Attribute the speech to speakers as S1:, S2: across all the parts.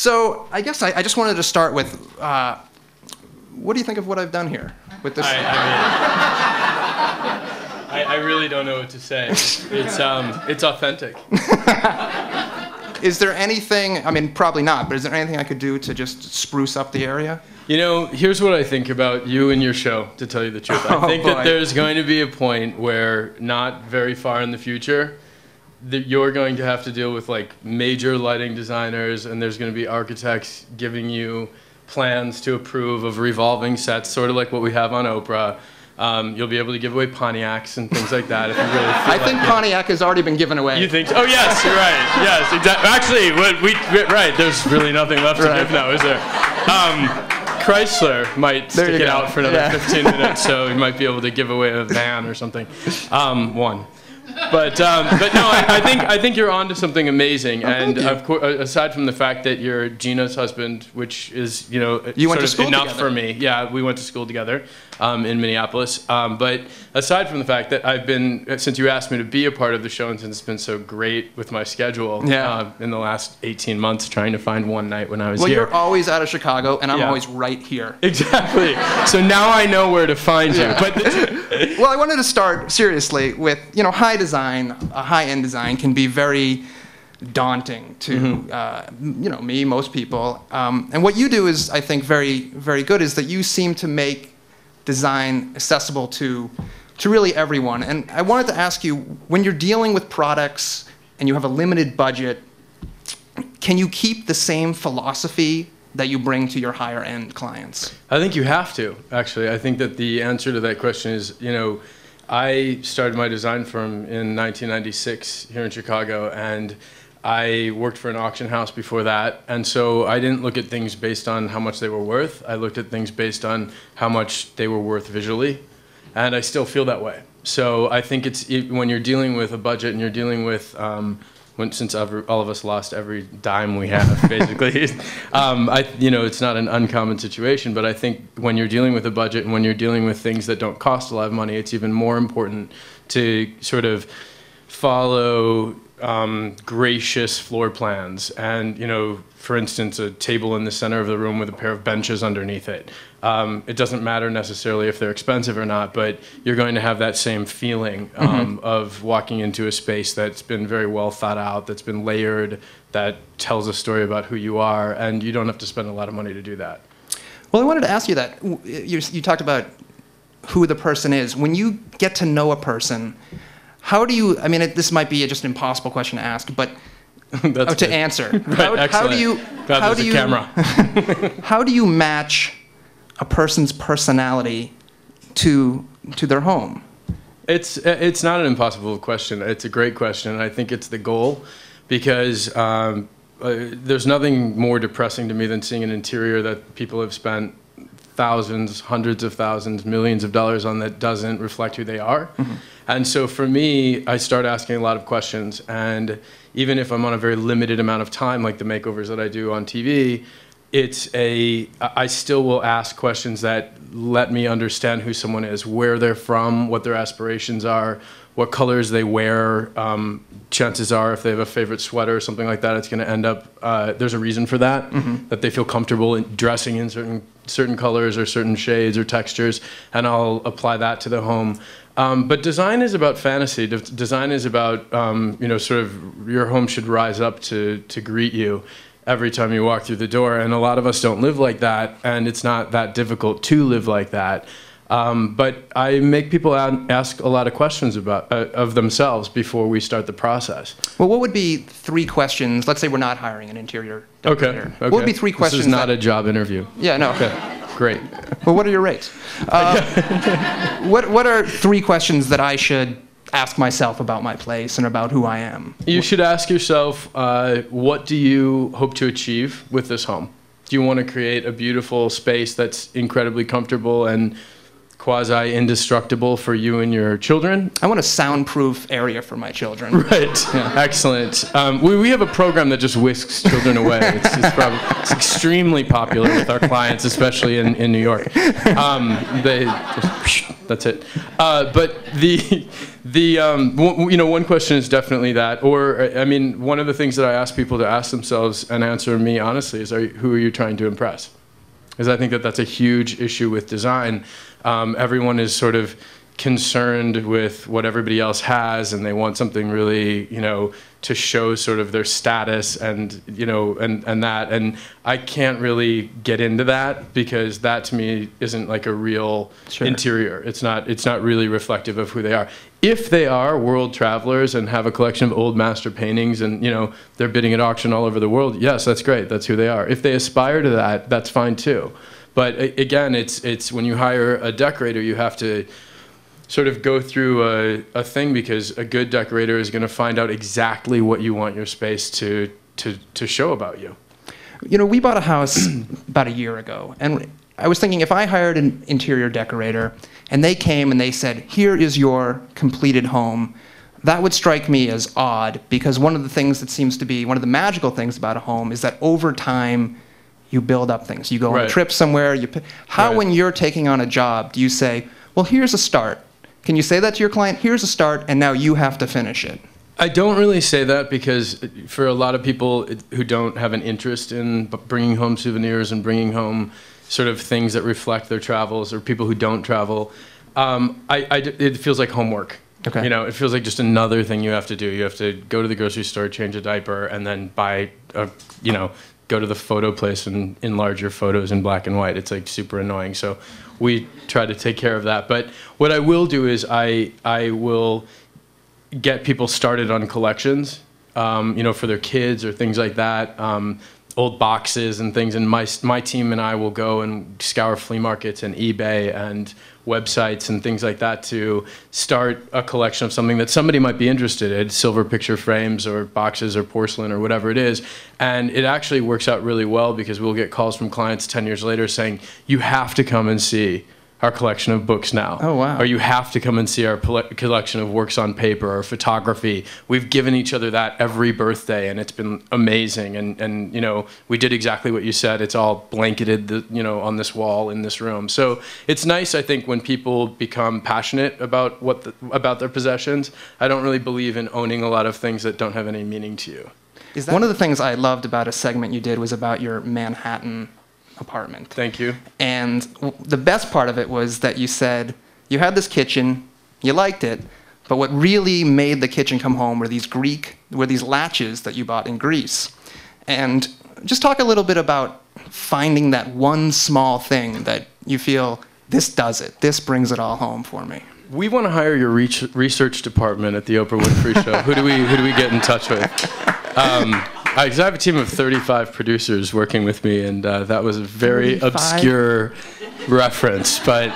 S1: So I guess I just wanted to start with, what do you think of what I've done here with this?
S2: I really don't know what to say. It's authentic.
S1: Is there anything, I mean, probably not, but is there anything I could do to just spruce up the area?
S2: You know, here's what I think about you and your show, to tell you the truth. I think that there's going to be a point where, not very far in the future, that you're going to have to deal with like major lighting designers, and there's going to be architects giving you plans to approve of revolving sets, sort of like what we have on Oprah. You'll be able to give away Pontiacs and things like that if you really feel
S1: I think Pontiac has already been given away.
S2: You think so? Oh, yes, you're right. Yes, exactly. Actually, right, there's really nothing left to give now, is there? Chrysler might stick it out for another 15 minutes, so you might be able to give away a van or something. One. But no, I think you're onto something amazing, and of course, aside from the fact that you're Gina's husband, which is you went to school enough together. For me. Yeah, we went to school together in Minneapolis. But aside from the fact that I've been, since you asked me to be a part of the show, and since it's been so great with my schedule in the last 18 months, trying to find one night when I was here. Well,
S1: you're always out of Chicago, and I'm always right here.
S2: Exactly. So now I know where to find you. But
S1: well, I wanted to start seriously with high design, high-end design can be very daunting to me, most people. And what you do is, I think, very, very good, is that you seem to make design accessible to really everyone. And I wanted to ask you, when you're dealing with products and you have a limited budget, can you keep the same philosophy that you bring to your higher-end clients?
S2: I think you have to, actually. I think that the answer to that question is, I started my design firm in 1996 here in Chicago, and I worked for an auction house before that. And so I didn't look at things based on how much they were worth. I looked at things based on how much they were worth visually. And I still feel that way. So I think when you're dealing with a budget and you're dealing with, since all of us lost every dime we have, basically, it's not an uncommon situation. But I think when you're dealing with a budget and when you're dealing with things that don't cost a lot of money, it's even more important to sort of follow gracious floor plans. And, for instance, a table in the center of the room with a pair of benches underneath it. It doesn't matter necessarily if they're expensive or not, but you're going to have that same feeling of walking into a space that's been very well thought out, that's been layered, that tells a story about who you are, and you don't have to spend a lot of money to do that.
S1: Well, I wanted to ask you that. You talked about who the person is. When you get to know a person, how do you, this might be just an impossible question to ask, but to answer.
S2: Right,
S1: how do you,
S2: camera.
S1: how do you match a person's personality to their home?
S2: It's not an impossible question. It's a great question, and I think it's the goal, because there's nothing more depressing to me than seeing an interior that people have spent thousands, hundreds of thousands, millions of dollars on that doesn't reflect who they are. And so for me, I start asking a lot of questions, and even if I'm on a very limited amount of time, like the makeovers that I do on TV, I still will ask questions that let me understand who someone is, where they're from, what their aspirations are, what colors they wear. Chances are, if they have a favorite sweater or something like that, it's going to end up, there's a reason for that, that they feel comfortable in dressing in certain colors or certain shades or textures, and I'll apply that to the home. But design is about fantasy. Design is about, sort of your home should rise up to greet you every time you walk through the door. And a lot of us don't live like that, and it's not that difficult to live like that. But I make people ask a lot of questions of themselves before we start the process.
S1: Well, what would be 3 questions? Let's say we're not hiring an interior decorator.
S2: Okay.
S1: What would be 3 questions?
S2: This is not a job interview.
S1: Yeah, no.
S2: Okay. Great.
S1: Well, what are your rates? What are 3 questions that I should ask myself about my place and about who I am?
S2: You should ask yourself, what do you hope to achieve with this home? Do you want to create a beautiful space that's incredibly comfortable and quasi-indestructible for you and your children.
S1: I want a soundproof area for my children.
S2: Right. Yeah. Excellent. We have a program that just whisks children away. It's extremely popular with our clients, especially in New York. That's it. But one question is definitely that. Or, I mean, one of the things that I ask people to ask themselves and answer me honestly is, who are you trying to impress? Because I think that that's a huge issue with design. Everyone is sort of concerned with what everybody else has, and they want something really, to show sort of their status and, and that. And I can't really get into that because that to me isn't like a real interior. It's not really reflective of who they are. If they are world travelers and have a collection of old master paintings and, they're bidding at auction all over the world, yes, that's great. That's who they are. If they aspire to that, that's fine too. But again, it's when you hire a decorator, you have to sort of go through a thing, because a good decorator is going to find out exactly what you want your space to show about you.
S1: We bought a house about a year ago, and I was thinking, if I hired an interior decorator and they came and they said, here is your completed home, that would strike me as odd, because one of the things that seems to be one of the magical things about a home is that over time you build up things. You go on a trip somewhere. When you're taking on a job, do you say, well, here's a start? Can you say that to your client? Here's a start, and now you have to finish it.
S2: I don't really say that, because for a lot of people who don't have an interest in bringing home souvenirs and bringing home sort of things that reflect their travels, or people who don't travel, it feels like homework. Okay. It feels like just another thing you have to do. You have to go to the grocery store, change a diaper, and then go to the photo place and enlarge your photos in black and white. It's like super annoying. So we try to take care of that. But what I will do is I will get people started on collections, for their kids or things like that, old boxes and things. And my team and I will go and scour flea markets and eBay and websites and things like that to start a collection of something that somebody might be interested in, silver picture frames or boxes or porcelain or whatever it is. And it actually works out really well, because we'll get calls from clients 10 years later saying, you have to come and see our collection of books now.
S1: Oh, wow.
S2: Or you have to come and see our collection of works on paper or photography. We've given each other that every birthday, and it's been amazing. And we did exactly what you said. It's all blanketed, on this wall in this room. So it's nice, I think, when people become passionate about about their possessions. I don't really believe in owning a lot of things that don't have any meaning to you.
S1: One of the things I loved about a segment you did was about your Manhattan apartment.
S2: Thank you.
S1: And the best part of it was that you said you had this kitchen, you liked it, but what really made the kitchen come home were these latches that you bought in Greece. And just talk a little bit about finding that one small thing that you feel, this does it, this brings it all home for me.
S2: We want to hire your research department at the Oprah Winfrey Show. Who do we get in touch with? Because I have a team of 35 producers working with me, and that was a very 35? Obscure reference, but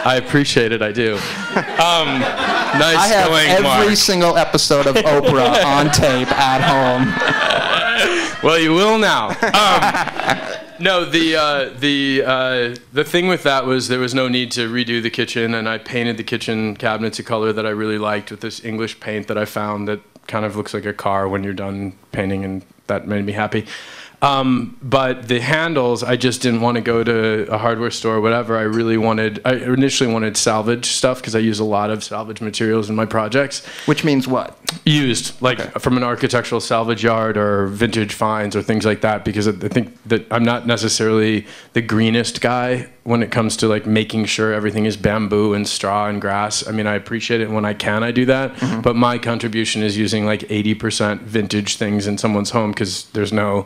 S2: I appreciate it. I do. Nice
S1: I have
S2: going,
S1: every
S2: Mark.
S1: Single episode of Oprah on tape at home.
S2: Well, you will now. No, the thing with that was there was no need to redo the kitchen, and I painted the kitchen cabinets a color that I really liked with this English paint that I found that kind of looks like a car when you're done painting, and that made me happy. But the handles, I just didn't want to go to a hardware store or whatever. I initially wanted salvage stuff, because I use a lot of salvage materials in my projects.
S1: Which means what?
S2: Used, from an architectural salvage yard or vintage finds or things like that, because I think that I'm not necessarily the greenest guy when it comes to making sure everything is bamboo and straw and grass. I mean, I appreciate it when I do that, but my contribution is using 80% vintage things in someone's home, because there's no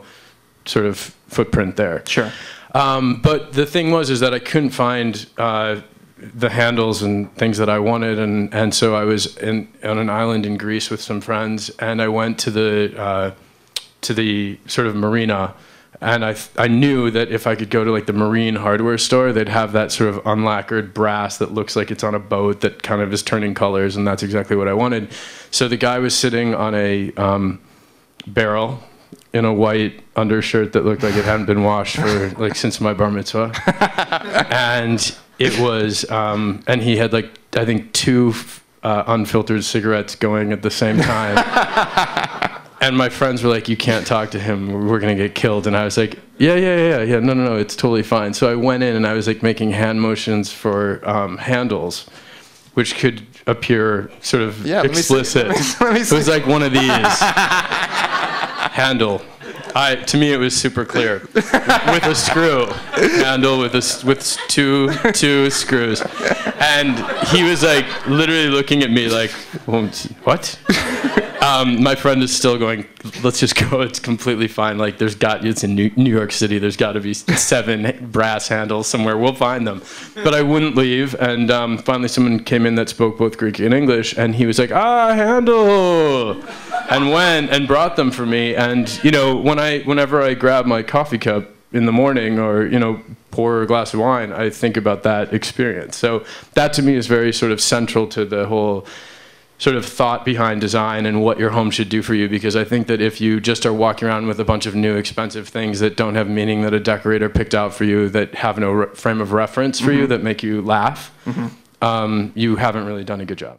S2: sort of footprint there.
S1: Sure.
S2: But the thing is that I couldn't find the handles and things that I wanted, and so I was on an island in Greece with some friends, and I went to the sort of marina, and I knew that if I could go to the marine hardware store, they'd have that sort of unlacquered brass that looks like it's on a boat that kind of is turning colors, and that's exactly what I wanted. So the guy was sitting on a barrel in a white undershirt that looked like it hadn't been washed for since my bar mitzvah, and it was, and he had like, I think 2 unfiltered cigarettes going at the same time. And my friends were like, you can't talk to him, we're gonna get killed. And I was like, yeah, no, it's totally fine. So I went in and I was like making hand motions for handles, which could appear sort of explicit. Let me see. It was like one of these. Handle. To me, it was super clear. With a screw. Handle with two screws. And he was like literally looking at me like, what? My friend is still going, let's just go, it's completely fine. Like it's in New York City, there's got to be 7 brass handles somewhere, we'll find them. But I wouldn't leave, and finally someone came in that spoke both Greek and English, and he was like, handle! And went and brought them for me, and you know, whenever I grab my coffee cup in the morning or, you know, pour a glass of wine, I think about that experience. So that to me is very sort of central to the whole sort of thought behind design and what your home should do for you, because I think that if you just are walking around with a bunch of new expensive things that don't have meaning, that a decorator picked out for you, that have no frame of reference for you, that make you laugh, you haven't really done a good job.